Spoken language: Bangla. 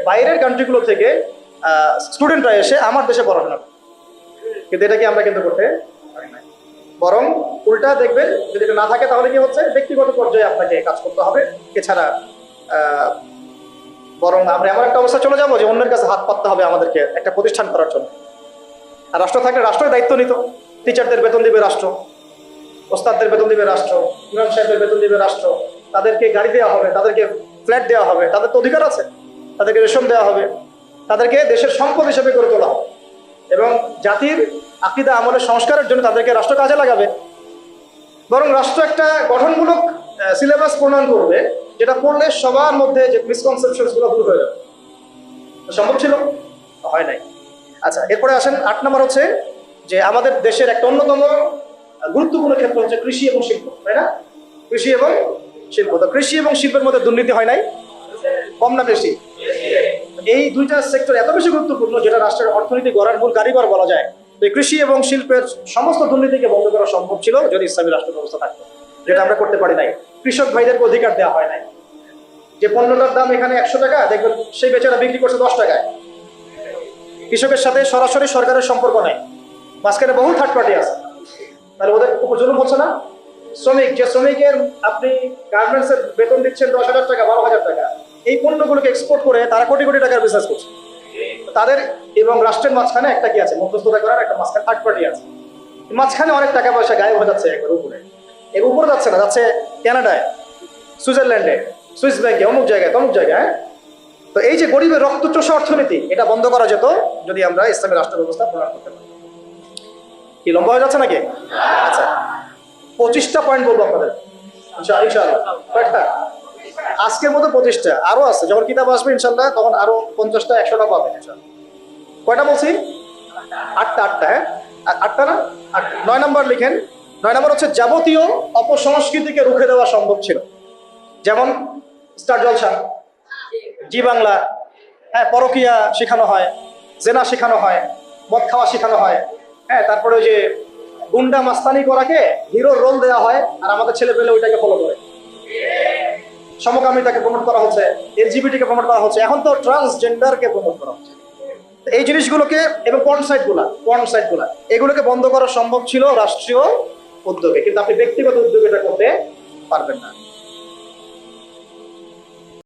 বাইরের কান্ট্রিগুলো থেকে স্টুডেন্টরা এসে আমার দেশে পড়াশোনা করে। কিন্তু এটা কি আমরা কিন্তু করতে পারি না। বরং উল্টা দেখবেন, যদি এটা না থাকে তাহলে কি হচ্ছে, ব্যক্তিগত পর্যায়ে আপনাকে কাজ করতে হবে। এছাড়া বরং আমরা এমন একটা অবস্থা চলে যাবো যে অন্যের কাছে হাত পাততে হবে আমাদেরকে একটা প্রতিষ্ঠান করার জন্য। আর রাষ্ট্র থাকলে রাষ্ট্রের দায়িত্ব নিত। টিচারদের বেতন দিবে রাষ্ট্র, ওস্তাদদের বেতন দিবে রাষ্ট্র, ইমাম সাহেবের বেতন দিবে রাষ্ট্র, তাদেরকে গাড়ি দেওয়া হবে, তাদেরকে ফ্ল্যাট দেওয়া হবে, তাদের তো অধিকার আছে, তাদেরকে রেশন দেওয়া হবে, তাদেরকে দেশের সম্পদ হিসেবে গড়ে তোলা হবে এবং জাতির আকীদা আমলের সংস্কারের জন্য তাদেরকে রাষ্ট্র কাজে লাগাবে। বরং রাষ্ট্র একটা গঠনমূলক সিলেবাস প্রণয়ন করবে, যেটা পড়লে সবার মধ্যে যে মিসকনসেপশন গুলো দূর হয়ে যাবে। সম্ভব ছিল? হয় নাই। আচ্ছা, এরপরে আসেন 8 নম্বর হচ্ছে যে আমাদের দেশের একটা অন্যতম গুরুত্বপূর্ণ ক্ষেত্র হচ্ছে কৃষি এবং শিল্প, তাই না? কৃষি এবং শিল্প। তো কৃষি এবং শিল্পের মধ্যে দুর্নীতি হয় নাই? কম না বেশি? এই দুইটা সেক্টর এত বেশি গুরুত্বপূর্ণ, যেটা রাষ্ট্রের অর্থনীতি গড়ার মূল কারিগর বলা যায়। তো এই কৃষি এবং শিল্পের সমস্ত দুর্নীতিকে বন্ধ করা সম্ভব ছিল যদি ইসলামী রাষ্ট্র ব্যবস্থা থাকতো, যেটা আমরা করতে পারি নাই। কৃষক ভাইদেরকে অধিকার দেওয়া হয় নাই। যে পণ্যটার দাম এখানে 100 টাকা, দেখবেন সেই বেচারা বিক্রি করছে 10 টাকায়। কৃষকের সাথে সরাসরি সরকারের সম্পর্ক নাই, মাঝখানে বহু থার্ড পার্টি আছে। তাহলে ওদের উপর জুলুম হচ্ছে না? যে শ্রমিকের আপনি গার্মেন্টস এর বেতন দিচ্ছেন 10,000 টাকা, 12,000 টাকা, এই পণ্যগুলোকে এক্সপোর্ট করে তারা কোটি কোটি টাকার বিজনেস করছে। তাদের এবং রাষ্ট্রের মাঝখানে একটা কি আছে, মধ্যস্থতা করার একটা মাঝখানে থার্ড পার্টি আছে। মাঝখানে অনেক টাকা পয়সা গায়েব হয়ে যাচ্ছে একবার উপরে। এর উপরে যাচ্ছে না, যাচ্ছে কানাডায়, সুইজারল্যান্ডে, সুইস ব্যাংকে, অমুক জায়গায়, তমুক জায়গায়। তো এই যে গরিবের রক্তচোষা অর্থনীতি, এটা বন্ধ করা যেত যদি আমরা ইসলামী রাষ্ট্র ব্যবস্থা প্রণয়ন করতে পারি। কি লম্বা হয়ে যাচ্ছে নাকি? আচ্ছা, 25টা পয়েন্ট বলবো আপনাদের ইনশাআল্লাহ। কয়টা? আজকের মতো 25টা, আরো আছে। যখন কিতাব আসবে ইনশাআল্লাহ তখন আরো 50টা 100টা পাবেন ইনশাআল্লাহ। কয়টা বলছি? 8টা। হ্যাঁ, 8টা না? 9 নম্বর লিখেন। 9 নম্বর হচ্ছে যাবতীয় অপসংস্কৃতিকে রুখে দেওয়া সম্ভব ছিল। যেমন স্টার জলসা, জি বাংলা, হ্যাঁ, পরকিয়া শেখানো হয়, জেনা শেখানো হয়, মদ খাওয়া শেখানো হয়, হ্যাঁ, তারপরে ওই যে গুন্ডা মাস্তানি করাকে হিরোর রোল দেওয়া হয়, আর আমাদের ছেলে পেলে ওইটাকে ফলো করে। সমকামিতাকে প্রমোট করা হচ্ছে, এলজিবিটি কে প্রমোট করা হচ্ছে, এখন তো ট্রান্সজেন্ডারকে প্রমোট করা হচ্ছে। এই জিনিসগুলোকে এবং পর্ন সাইটগুলা এগুলোকে বন্ধ করা সম্ভব ছিল রাষ্ট্রীয় উদ্যোগে, কিন্তু আপনি ব্যক্তিগত উদ্যোগে এটা করতে পারবেন না।